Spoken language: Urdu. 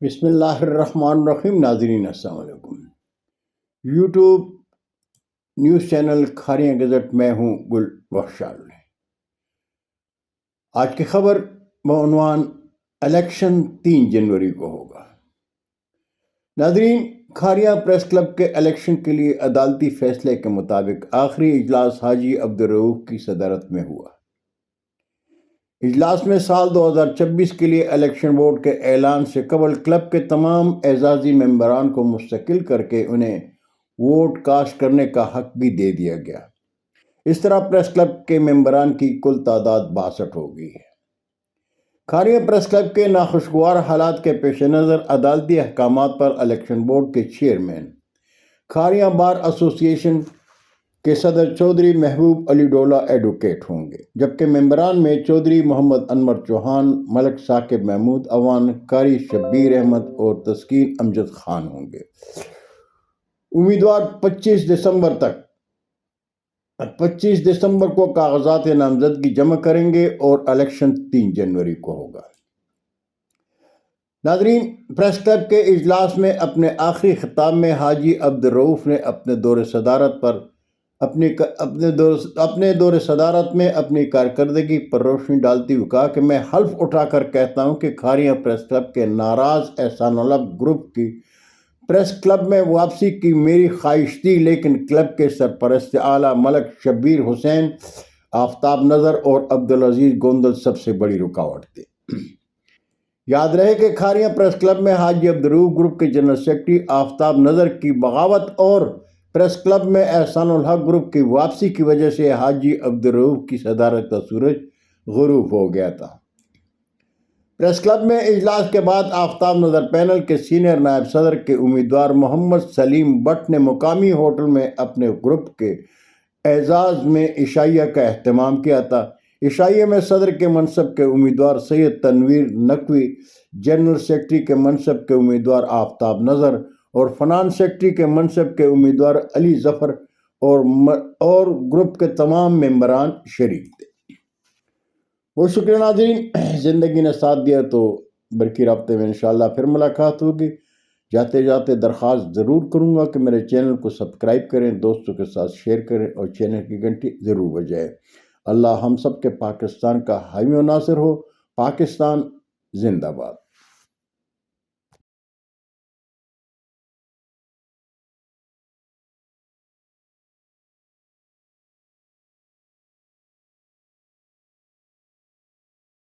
بسم اللہ الرحمن الرحیم۔ ناظرین السلام علیکم۔ YouTube news channel Kharian gazette میں ہوں گل بخشال۔ آج کی خبر بعنوان الیکشن 3 جنوری کو ہوگا۔ ناظرین، کھاریاں پریس کلب کے الیکشن کے لیے عدالتی فیصلے کے مطابق آخری اجلاس حاجی عبدالرؤف کی صدارت میں ہوا۔ اجلاس میں سال 2026 کے لیے الیکشن بورڈ کے اعلان سے قبل کلب کے تمام اعزازی ممبران کو مستقل کر کے انہیں ووٹ کاسٹ کرنے کا حق بھی دے دیا گیا۔ اس طرح پریس کلب کے ممبران کی کل تعداد 62 ہو گئی ہے۔ کھاریاں پریس کلب کے ناخوشگوار حالات کے پیش نظر عدالتی احکامات پر الیکشن بورڈ کے چیئرمین کھاریاں بار ایسوسی ایشن کے صدر چودھری محبوب علی ڈولہ ایڈوکیٹ ہوں گے، جبکہ ممبران میں چودھری محمد انور چوہان، ملک ثاقب محمود اعوان، قاری شبیر احمد اور تسکین امجد خان ہوں گے۔ امیدوار 25 دسمبر کو کاغذات نامزدگی جمع کریں گے اور الیکشن 3 جنوری کو ہوگا۔ ناظرین، پریس کلب کے اجلاس میں اپنے آخری خطاب میں حاجی عبدالرؤف نے اپنے دور صدارت میں اپنی کارکردگی پر روشنی ڈالتے ہوئے کہا کہ میں حلف اٹھا کر کہتا ہوں کہ کھاریاں پریس کلب کے ناراض احسان الحق گروپ کی پریس کلب میں واپسی کی میری خواہش تھی، لیکن کلب کے سرپرست اعلیٰ ملک شبیر حسین، آفتاب نظر اور عبدالعزیز گوندل سب سے بڑی رکاوٹ تھے۔ یاد رہے کہ کھاریاں پریس کلب میں حاجی عبدالرؤف گروپ کے جنرل سیکرٹری آفتاب نظر کی بغاوت اور پریس کلب میں احسان الحق گروپ کی واپسی کی وجہ سے حاجی عبدالرؤف کی صدارت کا سورج غروب ہو گیا تھا۔ پریس کلب میں اجلاس کے بعد آفتاب نظر پینل کے سینئر نائب صدر کے امیدوار محمد سلیم بٹ نے مقامی ہوٹل میں اپنے گروپ کے اعزاز میں عشائیہ کا اہتمام کیا تھا۔ عشائیہ میں صدر کے منصب کے امیدوار سید تنویر نقوی، جنرل سیکرٹری کے منصب کے امیدوار آفتاب نظر اور فنانس سیکرٹری کے منصب کے امیدوار علی ظفر اور گروپ کے تمام ممبران شریک تھے۔ بہت شکریہ ناظرین، زندگی نے ساتھ دیا تو برقی رابطے میں انشاءاللہ پھر ملاقات ہوگی۔ جاتے جاتے درخواست ضرور کروں گا کہ میرے چینل کو سبسکرائب کریں، دوستوں کے ساتھ شیئر کریں اور چینل کی گھنٹی ضرور بجائیں۔ اللہ ہم سب کے پاکستان کا حامی و ناصر ہو۔ پاکستان زندہ باد۔